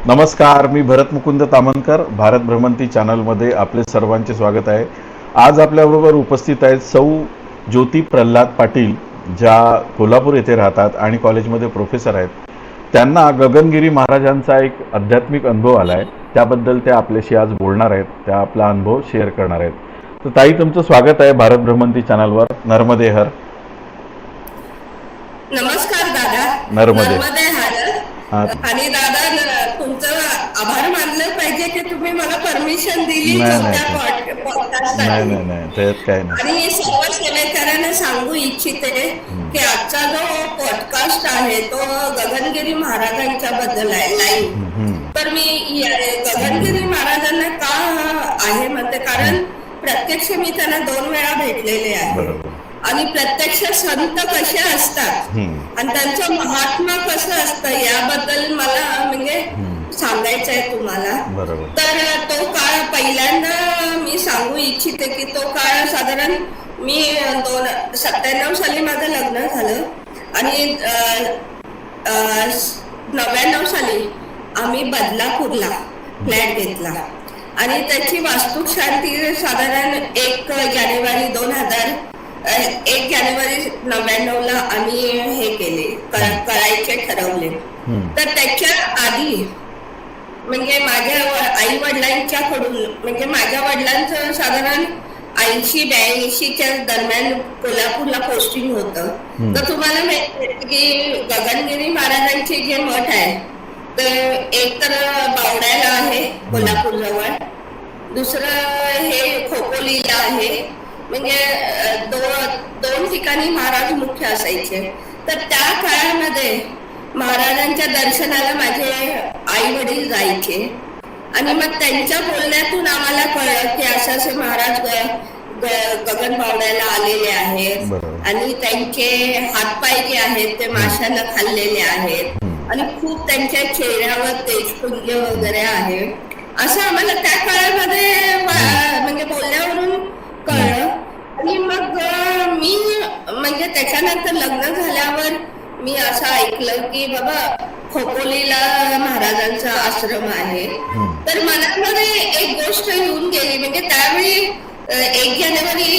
नमस्कार, मी भरत मुकुंद तामनकर. भारत भ्रमंती चॅनलमध्ये आपले सर्वांचे स्वागत आहे. आज आपल्याबरोबर उपस्थित आहेत सौ ज्योती प्रल्हाद पाटील, ज्या कोल्हापूर येथे राहतात आणि कॉलेजमध्ये प्रोफेसर आहेत. त्यांना गगनगिरी महाराजांचा एक आध्यात्मिक अनुभव आला आहे, त्याबद्दल त्या आपल्याशी आज बोलणार आहेत. त्या आपला अनुभव शेअर करणार आहेत. तर ताई, तुमचं स्वागत आहे भारत भ्रमंती चॅनलवर. नर्मदे हर. नमस्कार दादा. नर्मदे. आणि दादा, तुमचं आभार मानलं पाहिजे की तुम्ही मला परमिशन दिली नाही, त्यात काय नाही. आणि सर्व सेवेकरांना सांगू इच्छिते की आजचा जो पॉडकास्ट आहे तो गगनगिरी महाराजांच्या बद्दल आहे, लाईव्ह. तर मी गगनगिरी महाराजांना का आहे म्हणते, कारण प्रत्यक्ष मी त्यांना 2 वेळा भेटलेले आहे. आणि प्रत्यक्ष संत कसे असतात आणि त्यांचं महात्मा कसं असतं याबद्दल मला म्हणजे सांगायचं आहे तुम्हाला. तर तो काळ पहिल्यांदा मी सांगू इच्छिते की तो काळ साधारण मी 97 साली माझं लग्न झालं आणि 99 साली आम्ही बदलापूरला फ्लॅट घेतला आणि त्याची वास्तुशांती साधारण 1 जानेवारी 1999 आम्ही हे केले, करायचे ठरवले. तर त्याच्या आधी म्हणजे माझ्या आई वडिलांच्याकडून, म्हणजे माझ्या वडिलांचं साधारण 80-82च्या दरम्यान कोल्हापूरला पोस्टिंग होतं. तर तुम्हाला माहिती की गगनगिरी महाराजांचे जे मठ आहे तर एक तर बावड्याला आहे कोल्हापूर जवळ, दुसरं हे खोपोलीला आहे. म्हणजे दोन ठिकाणी महाराज मुख्य असायचे. तर त्या काळामध्ये महाराजांच्या दर्शनाला माझे आई वडील जायचे आणि मग त्यांच्या बोलण्यातून आम्हाला कळलं की असे महाराज गगन बावड्याला आलेले आहेत आणि त्यांचे हातपाय जे आहेत ते माशानं खाल्लेले आहेत आणि खूप त्यांच्या चेहऱ्यावर तेजपुंज वगैरे आहे, असं आम्हाला त्या काळामध्ये म्हणजे बोलण्यावरून कळलं. आणि मग मी म्हणजे त्याच्यानंतर लग्न झाल्यावर मी असं ऐकलं की बाबा खोपोलीला महाराजांचा आश्रम आहे. तर मनामध्ये एक गोष्ट येऊन गेली, म्हणजे त्यावेळी 1 जानेवारी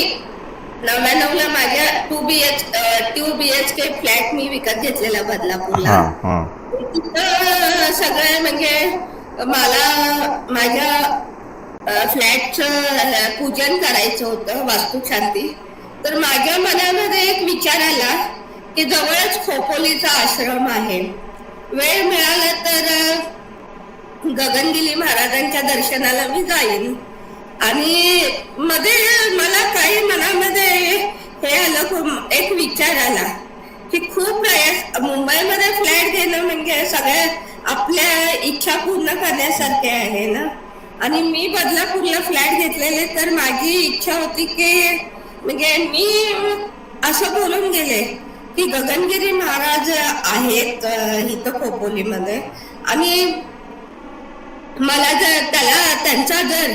99 माझ्या 2 BHK फ्लॅट मी विकत घेतलेला बदलापूरला. तिथं सगळं म्हणजे मला माझ्या फ्लॅटचं पूजन करायचं होतं, वास्तुशांती. तर माझ्या मनामध्ये एक विचार आला की जवळच खोपोलीचा आश्रम आहे, वेळ मिळाला तर गगनगिरी महाराजांच्या दर्शनाला मी जाईन. आणि मध्ये मला काही मनामध्ये हे आलं, एक विचार आला की खूप प्रयास, मुंबईमध्ये फ्लॅट घेणं म्हणजे सगळ्या आपल्या इच्छा पूर्ण करण्यासारखे आहे ना. आणि मी बदलापूरला फ्लॅट घेतलेले, तर माझी इच्छा होती की म्हणजे मी असं बोलून गेले की गगनगिरी महाराज आहेत इथं खोपोलीमध्ये आणि मला जर त्यांचा जर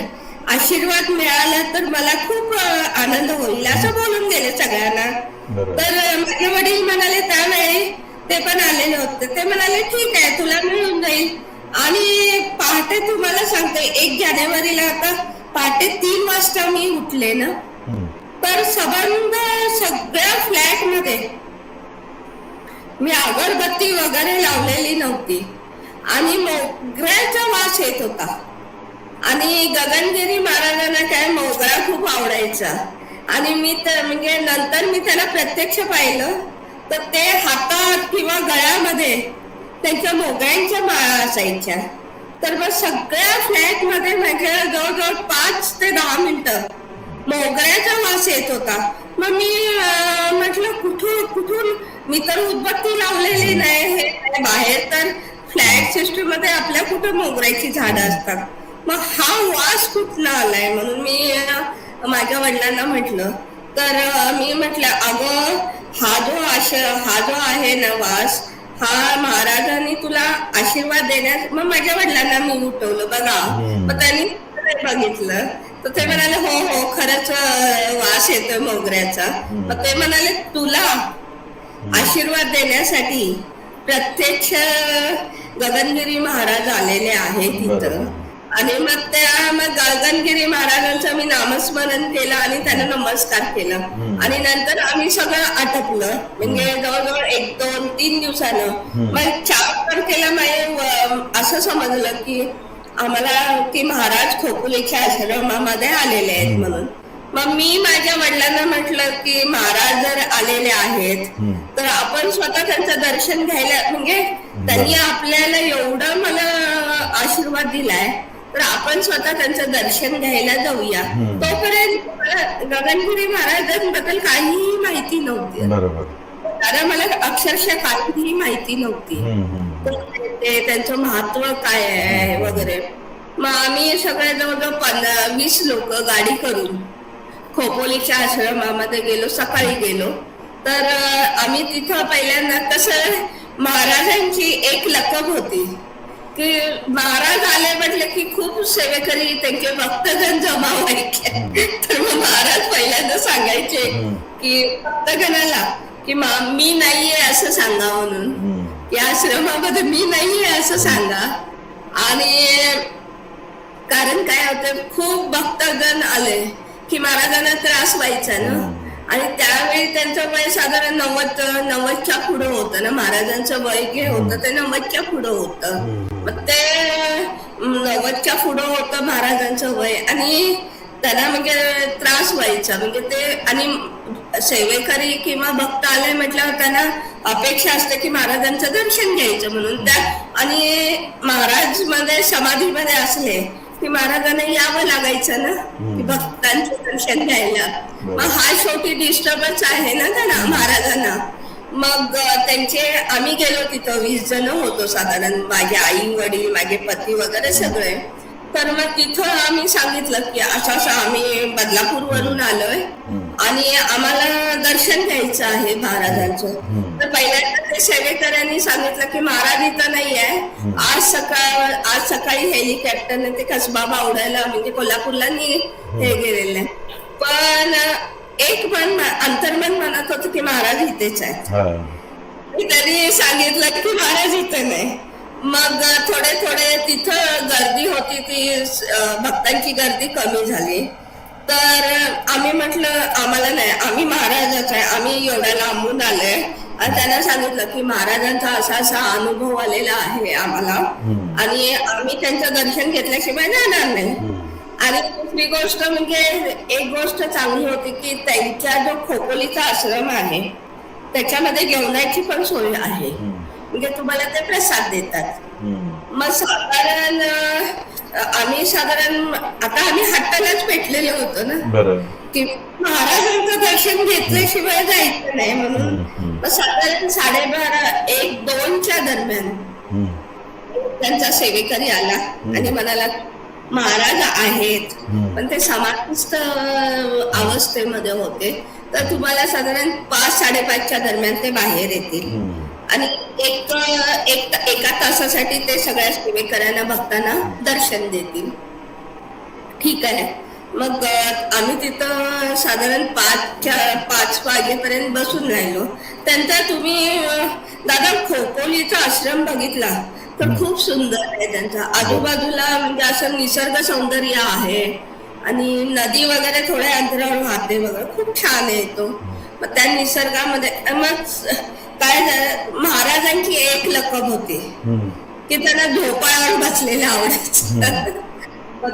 आशीर्वाद मिळाला तर मला खूप आनंद होईल, असं बोलून गेले सगळ्यांना. तर माझे वडील म्हणाले, त्यावेळी ते पण आलेले होते, ते म्हणाले ठीक आहे तुला मिळून जाईल. आणि पहाटे तुम्हाला सांगते 1 जानेवारीला आता पहाटे 3 वाजता मी उठले ना, तर संबंध सगळ्या फ्लॅट मध्ये मी अगरबत्ती वगैरे लावलेली नव्हती आणि मोगऱ्याचा वास येत होता. आणि गगनगिरी महाराजांना काय मोगरा खूप आवडायचा. आणि मी तर म्हणजे नंतर मी त्याला प्रत्यक्ष पाहिलं तर ते हातात किंवा गळ्यामध्ये त्यांच्या मोगऱ्यांच्या माळा असायच्या. तर मग सगळ्या फ्लॅट मध्ये माझ्या जवळजवळ 5 ते 10 मिनिटं मोगऱ्याचा वास येत होता. मग मी म्हटलं कुठून, मी तर उदबत्ती लावलेली नाही, हे बाहेर तर फ्लॅट सिस्टम मध्ये आपल्या कुठं मोगऱ्याची झाडं असतात, मग हा वास कुठनं आलाय म्हणून मी माझ्या वडिलांना म्हटलं. तर मी म्हटलं अगं हा जो आहे ना वास, हा महाराजांनी तुला आशीर्वाद देण्यास. मग माझ्या वडिलांना मी उठवलं, बघा. मग त्यांनी बघितलं तर ते म्हणाले हो खरंच वास येतोय मोगऱ्याचा. मग ते म्हणाले तुला आशीर्वाद देण्यासाठी प्रत्यक्ष गगनगिरी महाराज आलेले आहेत तिथं. बरोबर. आणि मग गगनगिरी महाराजांचं मी नामस्मरण केलं आणि त्यांना नमस्कार केला. आणि नंतर आम्ही सगळं आटपलं, म्हणजे जवळजवळ 1-2-3 दिवसानं मग 4 तारखेला असं समजलं की आम्हाला की महाराज खोपोलीच्या आश्रमामध्ये आलेले आहेत म्हणून. मग मी माझ्या वडिलांना म्हटलं की महाराज जर आलेले आहेत तर आपण स्वतः त्यांचं दर्शन घ्यायला, म्हणजे त्यांनी आपल्याला एवढा मला आशीर्वाद दिलाय तर आपण स्वतः त्यांचं दर्शन घ्यायला जाऊया. तोपर्यंत मला गगनगिरी महाराजांबद्दल काहीही माहिती नव्हती. बरोबर. कारण मला अक्षरशः काहीही माहिती नव्हती ते त्यांचं महत्व काय आहे वगैरे. मग आम्ही सगळे जवळजवळ 15-20 लोक गाडी करून खोपोलीच्या आश्रमामध्ये गेलो. सकाळी गेलो तर आम्ही तिथं पहिल्यांदा कसं महाराजांची एक लकब होती की महाराज आले म्हटले की खूप सेवेकरी त्यांचे भक्तगण जमा व्हायचे. तर मग महाराज पहिल्यांदा सांगायचे की भक्तगणाला की मी नाहीये असं सांगा म्हणून, या आश्रमामध्ये मी नाहीये असं सांगा. आणि कारण काय होतं, खूप भक्तगण आले की महाराजांना त्रास व्हायचा ना. आणि त्यावेळी त्यांचं वय साधारण 90च्या पुढं होतं ना. महाराजांचं वय जे होतं ते 90च्या पुढं होतं. मग ते 90च्या पुढं होतं महाराजांचं वय आणि त्यांना म्हणजे त्रास व्हायचा. म्हणजे ते आणि सेवेकरी किंवा भक्त आले म्हटल्यावर त्यांना अपेक्षा असते की महाराजांचं दर्शन घ्यायचं म्हणून. त्या आणि महाराज मध्ये समाधीमध्ये असले की महाराजांना यावं लागायचं ना की भक्तांचं दर्शन घ्यायला. मग हा शेवटी डिस्टर्बन्स आहे ना त्यांना महाराजांना. मग त्यांचे आम्ही गेलो तिथं 20 जण होतो साधारण, माझे आई वडील माझे पती वगैरे सगळे. तर मग तिथं आम्ही सांगितलं की असं आम्ही बदलापूर वरून आलोय आणि आम्हाला दर्शन घ्यायचं आहे महाराजांचं. तर पहिल्यांदा ते सेवेकऱ्यांनी सांगितलं की महाराज इथं नाही आहे, आज सकाळी हेलिकॉप्टरने ते कसबा बावड्याला म्हणजे कोल्हापूरला हे गेलेलं आहे. पण एक मन अंतर्मन म्हणत होतं की महाराज इथेच आहेत. त्यांनी सांगितलं की महाराज इथे नाही. मग थोडे तिथं गर्दी होती, ती भक्तांची गर्दी कमी झाली. तर आम्ही म्हटलं आम्हाला नाही, आम्ही महाराजाच आहे, आम्ही एवढ्या लांबून आलोय. आणि त्यांना सांगितलं की महाराजांचा असा अनुभव आलेला आहे आम्हाला आणि आम्ही त्यांचं दर्शन घेतल्याशिवाय जाणार नाही. आणि दुसरी गोष्ट म्हणजे एक गोष्ट चांगली होती की त्यांच्या जो खोपोलीचा आश्रम आहे त्याच्यामध्ये जेवणाची पण सोय आहे, म्हणजे तुम्हाला ते प्रसाद देतात. मग साधारण आता आम्ही हट्टालाच पेटलेलो होतो ना की महाराजांचं दर्शन घेतल्याशिवाय जायचं नाही म्हणून. मग साधारण 12:30-1-2च्या दरम्यान त्यांचा सेवेकरी आला आणि म्हणाला महाराज आहेत पण ते समाधिस्थ अवस्थेमध्ये होते, तर तुम्हाला साधारण 5-5:30च्या दरम्यान ते बाहेर येतील आणि एका तासासाठी ते सगळ्या सेवेकऱ्यांना भक्तांना दर्शन देतील. ठीक आहे. मग आम्ही तिथं साधारण 5 वाजेपर्यंत बसून राहिलो. त्यांचा तुम्ही दादा खोपोलीचा आश्रम बघितला तर खूप सुंदर आहे. त्यांचा आजूबाजूला म्हणजे असं निसर्ग सौंदर्य आहे आणि नदी वगैरे थोड्या अंतरावर वाहते वगैरे, खूप छान आहे तो. मग त्या निसर्गामध्ये मग काय झालं, महाराजांची एक लकब होती की त्यांना झोपाळ्यावर बसलेलं आवडायचं.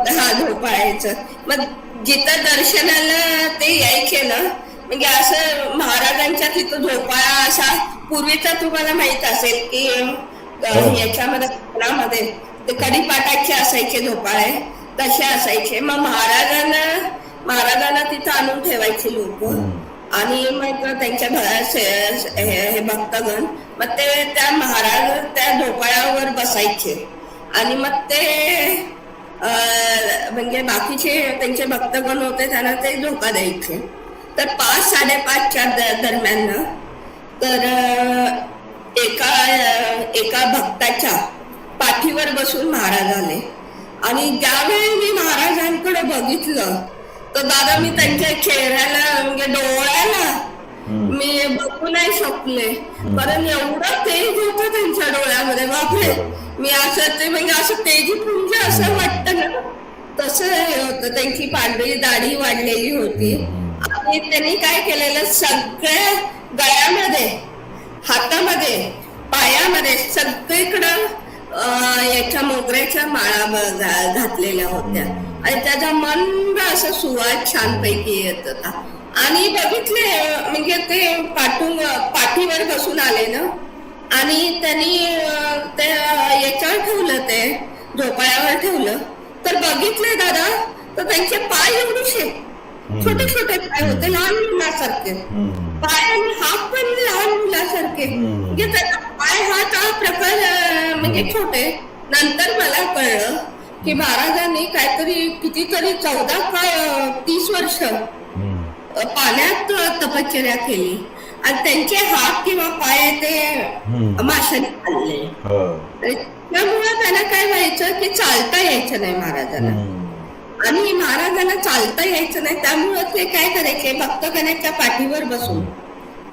हा झोपाळ्याचं. मग जिथं दर्शनाला ते यायचे ना, म्हणजे असं महाराजांच्या तिथं झोपाळा असा पूर्वीचा तुम्हाला माहित असेल की याच्यामध्ये कोकणामध्ये ते कढीपाटाचे असायचे झोपाळे, तसे असायचे. मग महाराजांना तिथं आणून ठेवायचे लोक आणि मग त्यांच्या हे भक्तगण मग ते त्या झोपाळ्यावर बसायचे आणि मग ते म्हणजे बाकीचे त्यांचे भक्तगण होते त्यांना ते झोका द्यायचे. तर 5-5:30च्या दरम्यान तर एका भक्ताच्या पाठीवर बसून महाराज आले आणि ज्यावेळी मी महाराजांकडे बघितलं तर दादा मी त्यांच्या चेहऱ्याला म्हणजे डोळ्याला मी बघू नाही शकले, कारण एवढं तेज होतं त्यांच्या डोळ्यामध्ये. बापरे, मी असं ते म्हणजे असं तेजपुंज असं वाटतं ना, तसं हे होतं. त्यांची पांढरी दाढी वाढलेली होती आणि त्यांनी काय केलेलं, सगळ्या गळ्यामध्ये, हातामध्ये, पायामध्ये सगळीकडं याच्या मोगऱ्याच्या माळा घातलेल्या होत्या आणि त्याचा मंद असा सुवास छानपैकी येत होता. आणि बघितले म्हणजे ते पाठीवर बसून आले ना, आणि त्यांनी ते याच्यावर ठेवलं, ते झोपाळ्यावर ठेवलं, तर बघितले दादा, तर त्यांचे पाय एवढेशे छोटे छोटे पाय होते, लहान मुलासारखे पाय, आणि हात पण लहान मुलासारखे. म्हणजे त्याचा पाय हात हा प्रकार म्हणजे छोटे. नंतर मला कळलं की महाराजांनी काहीतरी कितीतरी 14 का 30 वर्ष पाण्यात तपश्चर्या केली आणि त्यांचे हात किंवा पाय ते माशाने खाल्ले. त्यामुळे त्यांना काय व्हायचं की चालता यायचं नाही महाराजांना, आणि महाराजांना चालता यायचं नाही, त्यामुळे ते काय करायचे, भक्तगणाच्या पाठीवर बसून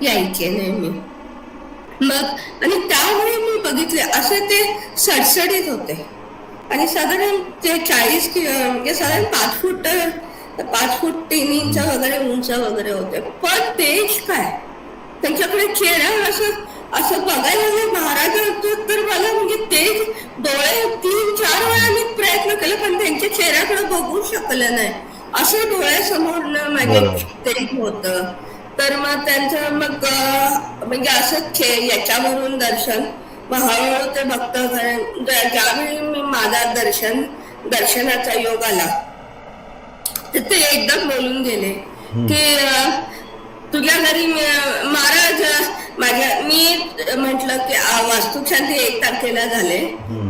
यायचे नेहमी. मग आणि त्यामुळे मी बघितले असे ते सडसडीत होते आणि साधारण ते 40 म्हणजे साधारण 5 फूट 3 इंच वगैरे उंच वगैरे होते. पण तेज काय त्यांच्याकडे, चेहरा असं बघायला महाराज तर मला म्हणजे तेज, डोळे 3-4 वेळा मी प्रयत्न केला पण त्यांच्या चेहऱ्याकडे बघू शकलं नाही, असं डोळ्यासमोर माझे तेज होत. तर मग त्यांचं मग म्हणजे असंच याच्यावरून दर्शन, मग हळूहळू ते भक्त, ज्यावेळी मी माझा दर्शनाचा योग आला ते एकदम बोलून गेले की तुझ्या घरी महाराज माझ्या, मी म्हंटल की वास्तुशांती 1 तारखेला झाले,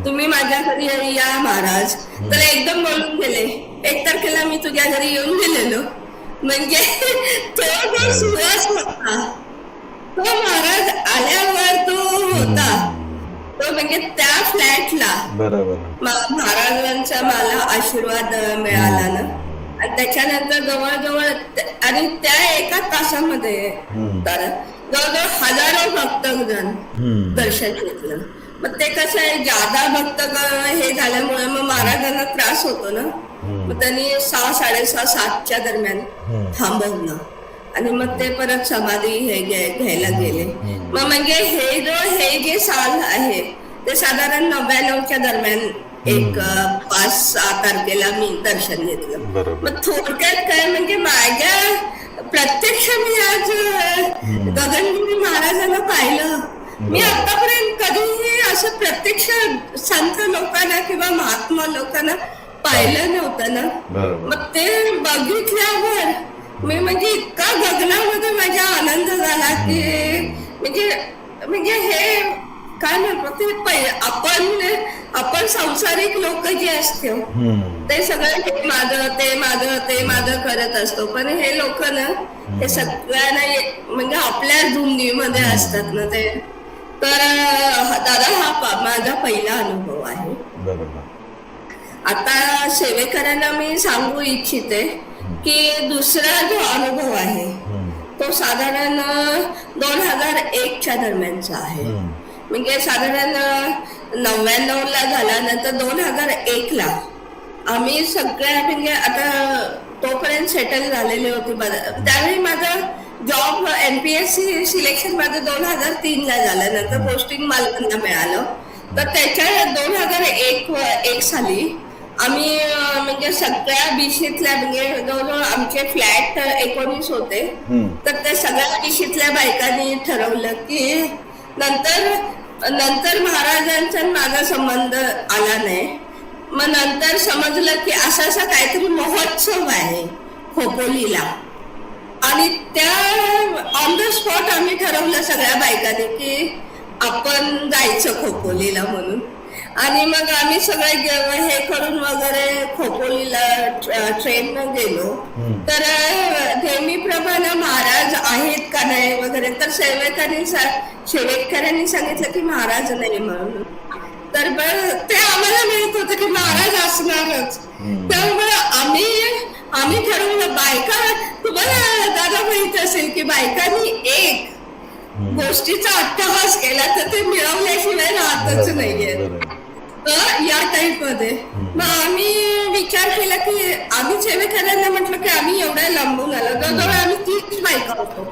तुम्ही माझ्या घरी या महाराज. तर एकदम बोलून गेले 1 तारखेला मी तुझ्या घरी येऊन गेलेलो. म्हणजे तो जो सुवास होता तो महाराज आल्यावर तो होता, तो म्हणजे त्या फ्लॅटला महाराजांचा मला आशीर्वाद मिळाला ना. आणि त्याच्यानंतर जवळजवळ आणि त्या 1 तासामध्ये तर जवळजवळ हजारो भक्तजण दर्शन घेतलं. मग ते कसं आहे, जादा भक्त हे झाल्यामुळे मग महाराजांना त्रास होतो ना, मग त्यांनी 6, 6:30, 7च्या दरम्यान थांबवलं आणि मग ते परत समाधी हे घ्यायला गेले. मग म्हणजे हे जे साल आहे ते साधारण 99च्या दरम्यान 5-6 तारखेला मी दर्शन घेतलं. मग थोडक्यात काय म्हणजे माझ्या प्रत्यक्ष मी आज गगनगिरी महाराजांना पाहिलं. मी आतापर्यंत कधीही असं प्रत्यक्ष संत लोकांना किंवा महात्मा लोकांना पाहिलं नव्हतं ना. मग ते बघितल्यावर मी म्हणजे इतका गगनामध्ये माझा आनंद झाला की म्हणजे हे काय म्हणतो ते आपण संसारिक लोक जे असते ते सगळं माझं करत असतो, पण हे लोक ना हे सगळ्यांना म्हणजे आपल्या धुंदीमध्ये असतात ना ते. तर दादा हा माझा पहिला अनुभव आहे. आता सेवेकरांना मी सांगू इच्छिते की दुसरा जो अनुभव आहे तो साधारण 2001च्या दरम्यानचा आहे. म्हणजे साधारण 99ला झाला, नंतर 2001ला आम्ही सगळ्या म्हणजे आता तोपर्यंत सेटल झालेले होते. त्यावेळी माझा जॉब NPSC सिलेक्शन माझं 2003ला झालं, नंतर पोस्टिंग मालकांना मिळालं. तर त्याच्या 2001 साली आम्ही म्हणजे सगळ्या BCतल्या म्हणजे जवळजवळ आमचे फ्लॅट 19 होते. तर त्या सगळ्या BCतल्या बायकांनी ठरवलं की नंतर महाराजांचा माझा संबंध आला नाही. मग नंतर समजलं की असा काहीतरी महोत्सव आहे खोपोलीला, आणि त्या ऑन द स्पॉट आम्ही ठरवलं सगळ्या बायकांनी की आपण जायचं खोपोलीला म्हणून. आणि मग आम्ही सगळे हे करून वगैरे खोपोलीला ट्रेननं गेलो. तर नेहमीप्रमाणे महाराज आहेत का नाही वगैरे, तर सेवेकरांनी सांगितलं की महाराज नाही म्हणून. तर ते आम्हाला माहित होतं की महाराज असणारच, त्यामुळे आम्ही ठरवलं बायका तुम्हाला दादा माहित असेल की बायकांनी एक गोष्टीचा अट्टहास केला तर ते मिळवल्याशिवाय राहतच नाहीये. या टाईप मध्ये मग आम्ही विचार केला की आम्ही सेवेकरांना म्हटलं की आम्ही एवढ्या लांबून आलो, जवळजवळ आम्ही 30 बायका होतो.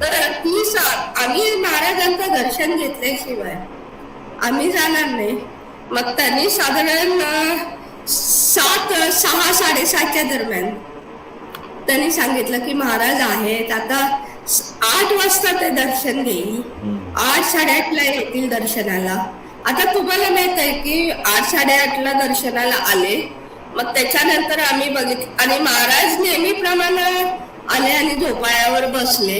तर 30 आम्ही महाराजांचं दर्शन घेतल्याशिवाय आम्ही जाणार नाही. मग त्यांनी साधारण 6-6:30च्या दरम्यान त्यांनी सांगितलं की महाराज आहेत, आता 8 वाजता ते दर्शन घेईल, 8-8:30ला येतील दर्शनाला. आता तुम्हाला माहित आहे की 8-8:30ला दर्शनाला आले. मग त्याच्यानंतर आम्ही बघितलं आणि महाराज नेहमीप्रमाणे आले आणि झोपाळ्यावर बसले.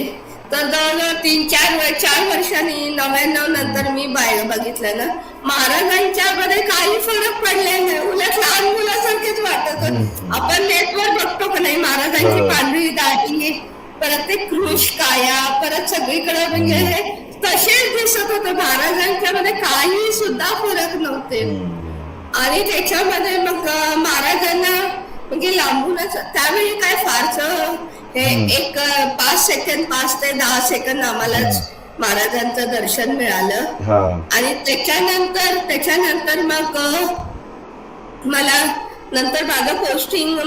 तर जवळजवळ 3-4 वर्षांनी 99 नंतर मी बघितलं ना, महाराजांच्या मध्ये काही फरक पडले नाही, उलट लहान मुलासारखेच वाटत. आपण नेटवर बघतो का नाही, महाराजांची पांढरी दाढी, परत ते कृश काया, परत सगळीकडे म्हणजे हे तसेच दिसत होते. महाराजांच्या मध्ये काही सुद्धा फरक नव्हते. आणि त्याच्यामध्ये मग महाराजांना म्हणजे लांबूनच त्यावेळी काय फारसं हे एक 5 ते 10 सेकंद आम्हालाच महाराजांचं दर्शन मिळालं. आणि त्याच्यानंतर मग मला नंतर माझं पोस्टिंग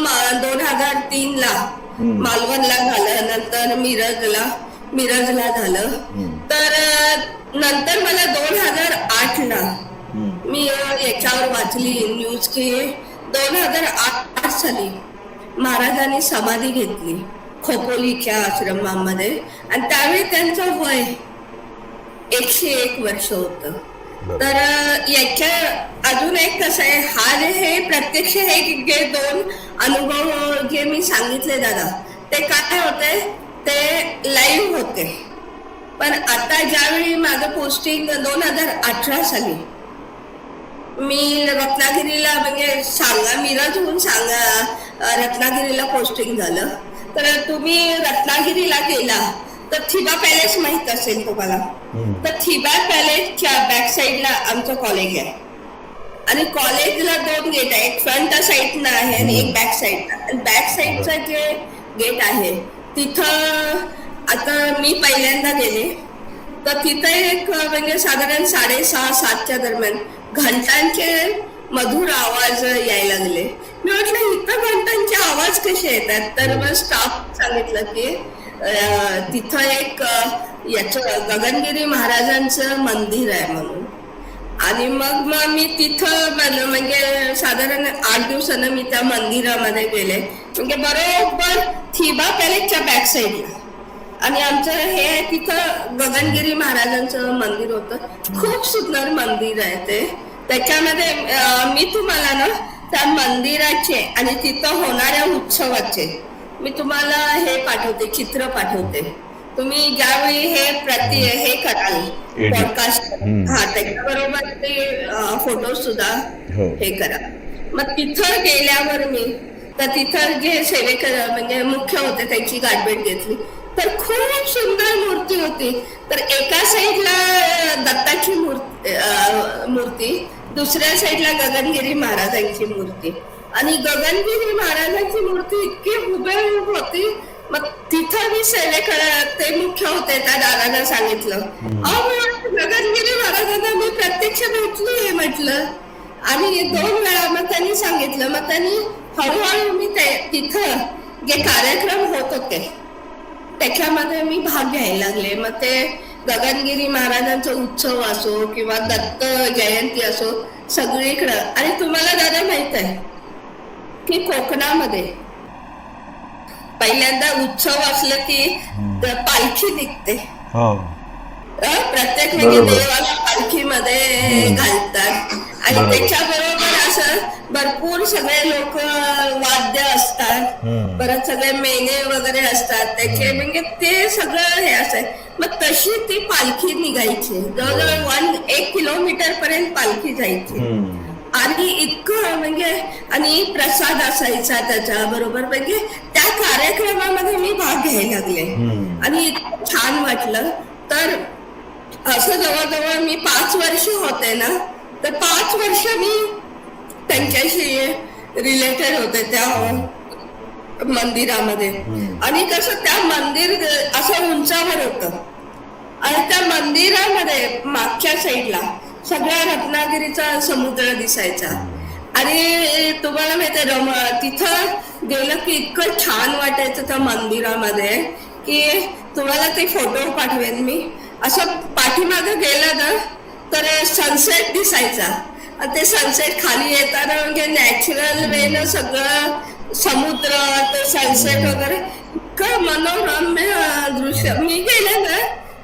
2003ला मालवणला झालं, नंतर मिरजला झालं. तर नंतर मला 2008ला मी याच्यावर वाचली न्यूज की 2008 साली महाराजांनी समाधी घेतली खोपोलीच्या आश्रमामध्ये. आणि त्यावेळी त्यांचं वय 101 वर्ष होतं. तर याच्या अजून एक कसं आहे, हा हे प्रत्यक्ष हे जे 2 अनुभव जे मी सांगितले दादा, ते काय होते ते लाईव्ह होते. पण आता ज्यावेळी माझं पोस्टिंग 2018 साली मी रत्नागिरीला म्हणजे मिरजहून रत्नागिरीला पोस्टिंग झालं. तर तुम्ही रत्नागिरीला गेला तर थिबा पॅलेस माहित असेल तुम्हाला. तर थिबा पॅलेसच्या बॅक साईडला आमचं कॉलेज आहे. आणि कॉलेजला 2 गेट आहे, एक फ्रंट साईडनं आहे आणि एक बॅक साईडला. आणि बॅक साईडचं जे गेट आहे तिथं आता मी पहिल्यांदा गेले, तर तिथं एक म्हणजे साधारण 6:30-7च्या दरम्यान घंटांचे मधुर आवाज यायला लागले. मी म्हटलं इथं घंटांचे आवाज कसे येतात. तर मग स्टाफ सांगितलं की तिथं एक याचं गगनगिरी महाराजांचं मंदिर आहे म्हणून. आणि मग मी तिथं म्हणजे साधारण 8 दिवसानं मी त्या मंदिरामध्ये गेले, म्हणजे बरोबर थिबा पॅलेसच्या बॅक साईडला. आणि आमचं हे तिथं गगनगिरी महाराजांचं मंदिर होतं. खूप सुंदर मंदिर आहे ते. त्याच्यामध्ये मी तुम्हाला ना त्या मंदिराचे आणि तिथं होणाऱ्या उत्सवाचे मी तुम्हाला हे पाठवते, चित्र पाठवते. तुम्ही ज्यावेळी हे कराल पॉडकास्ट, त्याच्याबरोबर ते फोटो सुद्धा हे करा. मग तिथं गेल्यावर मी तर तिथं जे सेवेकर म्हणजे मुख्य होते त्यांची गाठभेट घेतली. तर खूप सुंदर मूर्ती होती. तर एका साईडला दत्ताची मूर्ती, दुसऱ्या साईडला गगनगिरी महाराजांची मूर्ती. आणि गगनगिरी महाराजांची मूर्ती इतकी हुबेहूब होती. मग तिथं मी ते मुख्य होते त्या दादांना सांगितलं, गगनगिरी महाराजांना मी प्रत्यक्ष भेटली म्हटलं. आणि 2 वेळा मग त्यांनी सांगितलं. मग त्यांनी हळूहळू मी तिथं जे कार्यक्रम होत होते त्याच्यामध्ये मी भाग घ्यायला लागले. मग ते गगनगिरी महाराजांचा उत्सव असो किंवा दत्त जयंती असो सगळीकडं. आणि तुम्हाला दादा माहित आहे की कोकणामध्ये पहिल्यांदा उत्सव असलं की पालखी निघते. प्रत्येक म्हणजे देवाला पालखीमध्ये घालतात. आणि त्याच्याबरोबर असं भरपूर सगळे लोक वाद्य असतात, परत सगळे मेने वगैरे असतात त्याचे, म्हणजे ते सगळं हे असं. मग तशी ती पालखी निघायची, जवळजवळ 1 किलोमीटर पर्यंत पालखी जायची. आणि इतकं म्हणजे आणि प्रसाद असायचा त्याच्या बरोबर. म्हणजे त्या कार्यक्रमामध्ये मी भाग घ्यायला लागले आणि इतकं छान वाटलं. तर असं जवळजवळ मी 5 वर्ष होते ना, तर 5 वर्ष मी त्यांच्याशी रिलेटेड होते. त्या मंदिरामध्ये. आणि कसं त्या मंदिर असं उंचावर होतं आणि त्या मंदिरामध्ये मागच्या साईडला सगळ्या रत्नागिरीचा समुद्र दिसायचा. आणि तुम्हाला माहितीये तिथं गेलं की इतकं छान वाटायचं त्या मंदिरामध्ये की तुम्हाला ते फोटो पाठवेन मी. असं पाठीमागे गेलं ना तर सनसेट दिसायचा आणि ते सनसेट खाली येताना म्हणजे नॅचरल वेनं सगळं समुद्र ते सनसेट वगैरे इतकं मनोरम्य दृश्य. मी गेले ना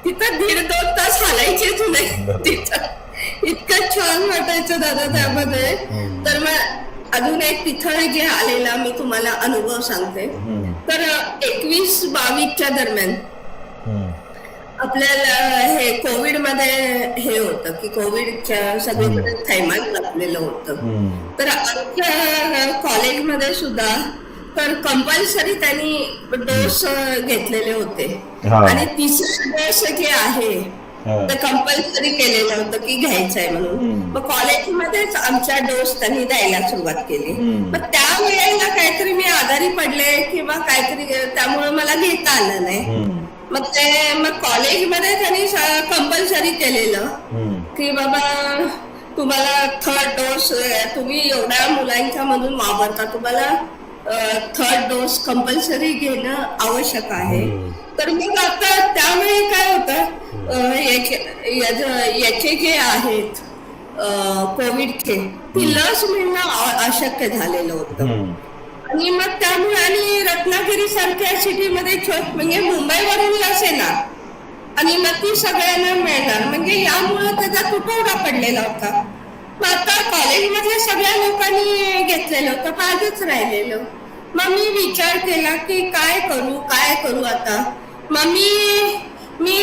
तिथं 1.5-2 तास हालायचेच नाही तिथं, इतकं छान वाटायचं दादा त्यामध्ये. तर मग अजून एक तिथं जे आलेला मी तुम्हाला अनुभव सांगते. तर 21-22च्या दरम्यान आपल्याला हे कोविड मध्ये हे होतं की कोविडच्या सगळीकडे थैमान लागलेलं होतं. तर आमच्या कॉलेजमध्ये सुद्धा तर कंपल्सरी त्यांनी डोस घेतलेले होते आणि तिसरा डोस जे आहे तर कंपल्सरी केलेलं होतं की घ्यायचं आहे म्हणून. मग कॉलेजमध्येच आमच्या डोस त्यांनी द्यायला सुरुवात केली. मग त्या वेळेला काहीतरी मी आजारी पडले किंवा काहीतरी त्यामुळे मला घेता आलं नाही. मग कॉलेजमध्ये त्यांनी कंपल्सरी केलेलं की बाबा तुम्हाला 3rd डोस, तुम्ही एवढ्या मुलांच्या मधून वावरता, तुम्हाला 3rd डोस कंपल्सरी घेणं आवश्यक आहे. तर मग आता त्यावेळी काय होतं याचे जे आहेत कोविडचे ती लस मिळणं अशक्य झालेलं होतं. आणि मग त्यामुळे आणि रत्नागिरी सारख्या सिटीमध्ये म्हणजे मुंबईवरून लस येणार आणि मग ती सगळ्यांना मिळणार म्हणजे यामुळं त्याचा तुटवडा पडलेला होता. मग आता कॉलेजमधल्या सगळ्या लोकांनी घेतलेलं होतं, माझंच राहिलेलं. मग मी विचार केला की काय करू आता. मग मी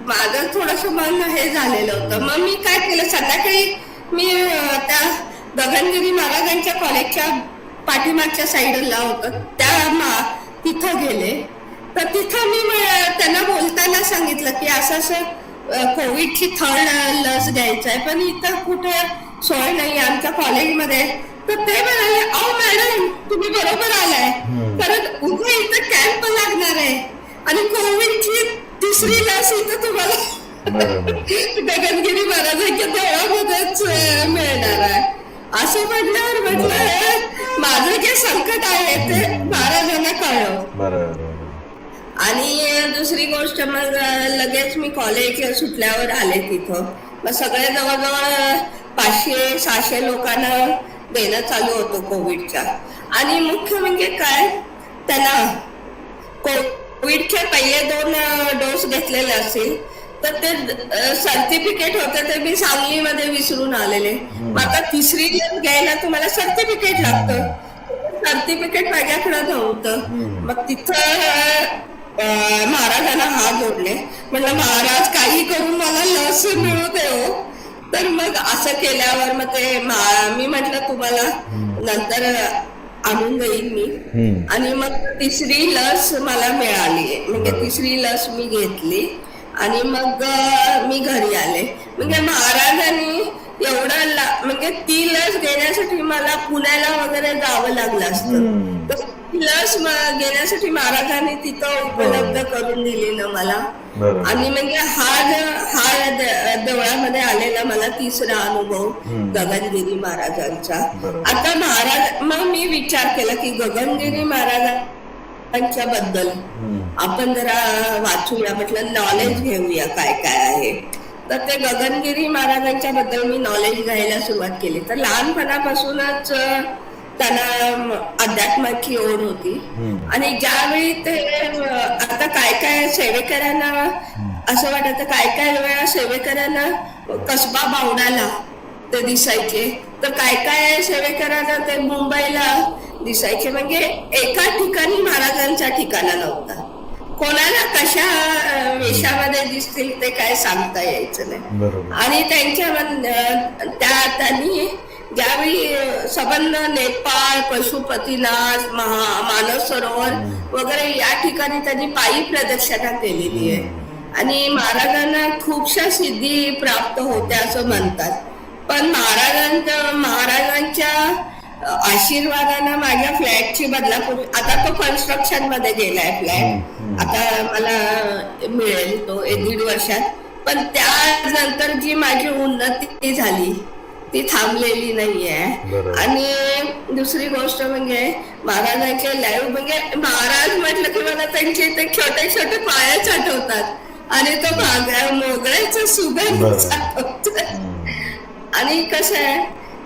माझं थोडस मन हे झालेलं होतं. मग मी काय केलं, संध्याकाळी मी त्या गगनगिरी महाराजांच्या कॉलेजच्या पाठीमागच्या साईडला होतं तिथं गेले. तर तिथं मी त्यांना बोलताना सांगितलं की असं कोविडची 3rd लस घ्यायचं आहे पण इथं कुठे सोय नाही आमच्या कॉलेजमध्ये. तर ते म्हणाले, अहो मॅडम तुम्ही बरोबर आलाय, कारण उद्या इथं कॅम्प लागणार आहे आणि कोविडची 3री लस इथं तुम्हाला गगनगिरी महाराजांच्या देवळामध्येच मिळणार आहे. असं म्हटलं माझं जे संकट आहे ते महाराजांना कळलं. आणि दुसरी गोष्ट मग लगेच मी कॉलेज सुटल्यावर आले तिथं. मग सगळे जवळजवळ 500-600 लोकांना देणं चालू होतं कोविडच्या. आणि मुख्य म्हणजे काय, त्यांना कोविडचे पहिले 2 डोस घेतलेले असेल तर ते सर्टिफिकेट होते ते मी सांगलीमध्ये विसरून आलेले. मग आता 3री डोस घ्यायला तुम्हाला सर्टिफिकेट लागतं, सर्टिफिकेट माझ्याकडे नव्हतं. मग तिथं महाराजांना हात जोडले, म्हटलं महाराज काही करून मला लस मिळू दे हो. तर मग असं केल्यावर मग ते मी म्हटलं तुम्हाला नंतर आणून देईन मी. आणि मग 3री लस मला मिळाली, म्हणजे 3री लस मी घेतली आणि मग मी घरी आले. म्हणजे महाराजांनी एवढं म्हणजे ती लस घेण्यासाठी मला पुण्याला वगैरे जावं लागलं असतं. लस घेण्यासाठी महाराजांनी तिथं उपलब्ध करून दिलेलं मला. आणि म्हणजे हा देवळामध्ये आलेला मला 3रा अनुभव गगनगिरी महाराजांचा. आता मग मी विचार केला की गगनगिरी महाराजांच्या बद्दल आपण जरा वाचूया, म्हटलं नॉलेज घेऊया काय काय आहे. तर ते गगनगिरी महाराजांच्या बद्दल मी नॉलेज घ्यायला सुरुवात केली. तर लहानपणापासूनच त्यांना अध्यात्माची ओढ होती. आणि ज्यावेळी ते आता काय सेवेकऱ्यांना असं वाटतं, काय वेळा सेवेकऱ्यांना कसबा बावडाला ते दिसायचे, तर काय सेवेकऱ्यांना ते मुंबईला दिसायचे. म्हणजे एका ठिकाणी महाराजांचा ठिकाणा नव्हता. कोणाला कशा वेशामध्ये दिसतील ते काय सांगता यायचं नाही. आणि त्यांनी ज्यावेळी संबंध नेपाळ, पशुपतीनाथ, मानस सरोवर वगैरे या ठिकाणी त्यांनी पायी प्रदक्षिणा केलेली आहे. आणि महाराजांना खूपशा सिद्धी प्राप्त होत्या असं म्हणतात. पण महाराजांच्या आशीर्वादानं माझ्या फ्लॅटची बदलापूर, आता तो कन्स्ट्रक्शन मध्ये गेलाय फ्लॅट, आता मला मिळेल तो 1-1.5 वर्षात. पण त्यानंतर जी माझी उन्नती झाली ती थांबलेली नाहीये. आणि दुसरी गोष्ट म्हणजे महाराजांचे लाईव्ह, म्हणजे महाराज म्हटलं की मला त्यांचे ते छोटे छोटे पायच आठवतात आणि तो मोगऱ्याचा सुगंध आठवतात. आणि कसं आहे,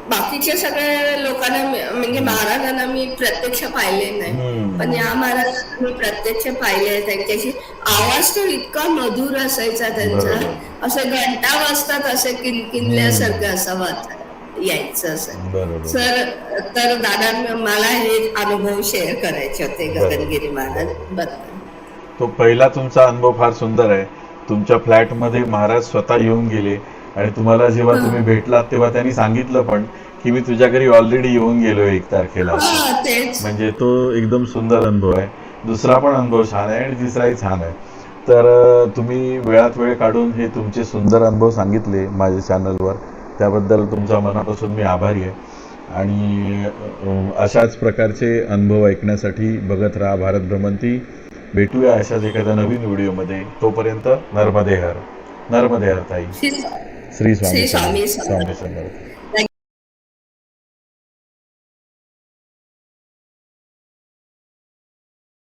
बाकीच्या सगळ्या लोकांना म्हणजे महाराजांना मी प्रत्यक्ष पाहिले नाही, पण या महाराजांना मी प्रत्यक्ष पाहिले. त्यांच्याशी आवाज तो इतका मधुर असायचा त्यांचा, असं घंटा वाजतात असे किनकिनल्यासारखं असं यायचं असं. तर दादा मला हे अनुभव शेअर करायचे होते गगनगिरी महाराज बद्दल. तो पहिला तुमचा अनुभव फार सुंदर आहे. तुमच्या फ्लॅटमध्ये महाराज स्वतः येऊन गेले आणि तुम्हाला जेव्हा तुम्ही भेटलात तेव्हा त्यांनी सांगितलं पण की मी तुझ्या घरी ऑलरेडी येऊन गेलोय 1 तारखेला. म्हणजे तो एकदम सुंदर अनुभव आहे. दुसरा पण अनुभव छान आहे आणि तिसराही छान आहे. तर तुम्ही वेळात वेळ काढून हे तुमचे सुंदर अनुभव सांगितले माझ्या चॅनलवर, त्याबद्दल तुमचा मनापासून मी आभारी आहे. आणि अशाच प्रकारचे अनुभव ऐकण्यासाठी बघत राहा भारत भ्रमंती. भेटूया अशाच एखाद्या नवीन व्हिडिओमध्ये. तोपर्यंत नर्मदे हर. नर्मदे हर ताई. श्री स्वामी समर्थ.